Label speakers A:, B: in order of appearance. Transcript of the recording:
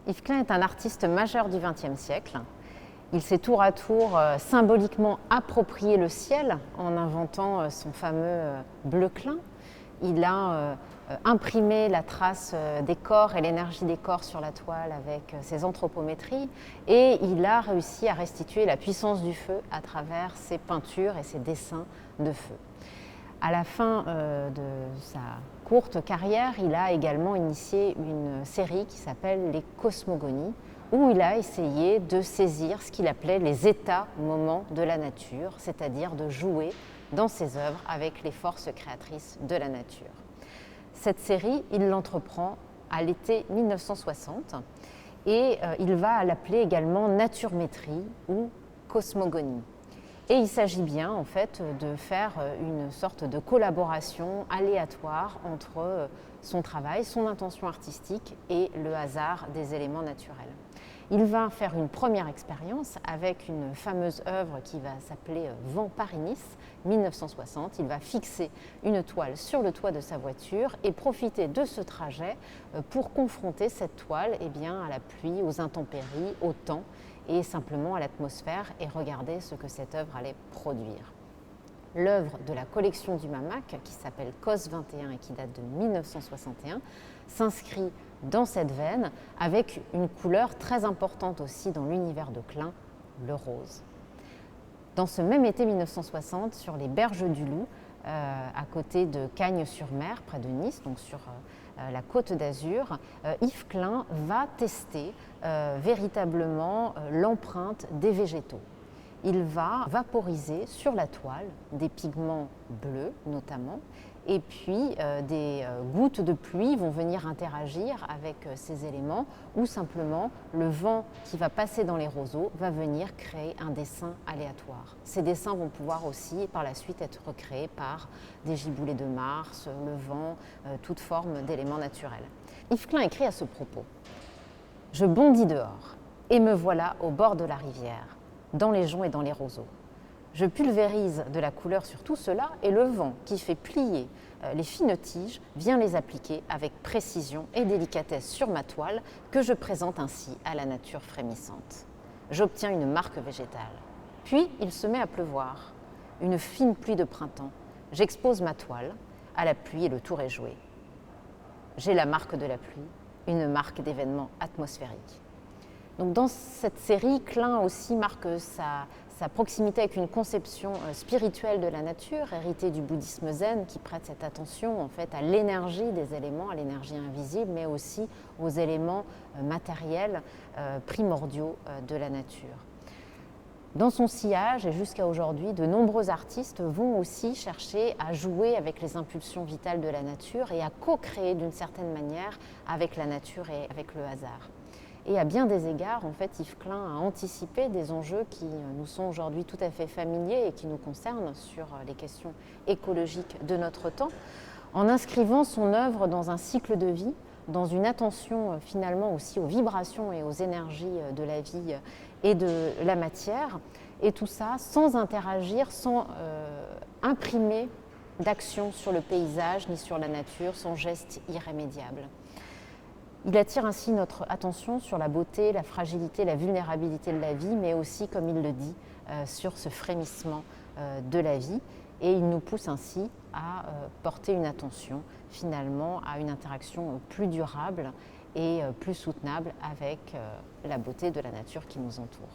A: Yves Klein est un artiste majeur du XXe siècle. Il s'est tour à tour symboliquement approprié le ciel en inventant son fameux bleu Klein. Il a imprimé la trace des corps et l'énergie des corps sur la toile avec ses anthropométries et il a réussi à restituer la puissance du feu à travers ses peintures et ses dessins de feu. À la fin de sa courte carrière, il a également initié une série qui s'appelle Les Cosmogonies, où il a essayé de saisir ce qu'il appelait les états moments de la nature, c'est-à-dire de jouer dans ses œuvres avec les forces créatrices de la nature. Cette série, il l'entreprend à l'été 1960 et il va l'appeler également Naturmétrie ou Cosmogonie. Et il s'agit bien en fait de faire une sorte de collaboration aléatoire entre son travail, son intention artistique et le hasard des éléments naturels. Il va faire une première expérience avec une fameuse œuvre qui va s'appeler Vent Paris-Nice 1960. Il va fixer une toile sur le toit de sa voiture et profiter de ce trajet pour confronter cette toile à la pluie, aux intempéries, au temps et simplement à l'atmosphère et regarder ce que cette œuvre allait produire. L'œuvre de la collection du Mamac, qui s'appelle COS 21 et qui date de 1961, s'inscrit dans cette veine avec une couleur très importante aussi dans l'univers de Klein, le rose. Dans ce même été 1960, sur les berges du Loup, à côté de Cagnes-sur-Mer, près de Nice, donc sur la Côte d'Azur, Yves Klein va tester véritablement l'empreinte des végétaux. Il va vaporiser sur la toile des pigments bleus notamment, et puis des gouttes de pluie vont venir interagir avec ces éléments, ou simplement le vent qui va passer dans les roseaux va venir créer un dessin aléatoire. Ces dessins vont pouvoir aussi par la suite être recréés par des giboulées de Mars, le vent, toute forme d'éléments naturels. Yves Klein écrit à ce propos: « Je bondis dehors, et me voilà au bord de la rivière, dans les joncs et dans les roseaux. Je pulvérise de la couleur sur tout cela et le vent qui fait plier les fines tiges vient les appliquer avec précision et délicatesse sur ma toile que je présente ainsi à la nature frémissante. J'obtiens une marque végétale. Puis il se met à pleuvoir, une fine pluie de printemps. J'expose ma toile à la pluie et le tour est joué. J'ai la marque de la pluie, une marque d'événements atmosphériques. » Donc dans cette série, Klein aussi marque sa proximité avec une conception spirituelle de la nature, héritée du bouddhisme zen, qui prête cette attention en fait à l'énergie des éléments, à l'énergie invisible, mais aussi aux éléments matériels primordiaux de la nature. Dans son sillage et jusqu'à aujourd'hui, de nombreux artistes vont aussi chercher à jouer avec les impulsions vitales de la nature et à co-créer d'une certaine manière avec la nature et avec le hasard. Et à bien des égards, en fait, Yves Klein a anticipé des enjeux qui nous sont aujourd'hui tout à fait familiers et qui nous concernent sur les questions écologiques de notre temps, en inscrivant son œuvre dans un cycle de vie, dans une attention finalement aussi aux vibrations et aux énergies de la vie et de la matière, et tout ça sans interagir, sans imprimer d'action sur le paysage ni sur la nature, son geste irrémédiable. Il attire ainsi notre attention sur la beauté, la fragilité, la vulnérabilité de la vie, mais aussi, comme il le dit, sur ce frémissement de la vie. Et il nous pousse ainsi à porter une attention finalement à une interaction plus durable et plus soutenable avec la beauté de la nature qui nous entoure.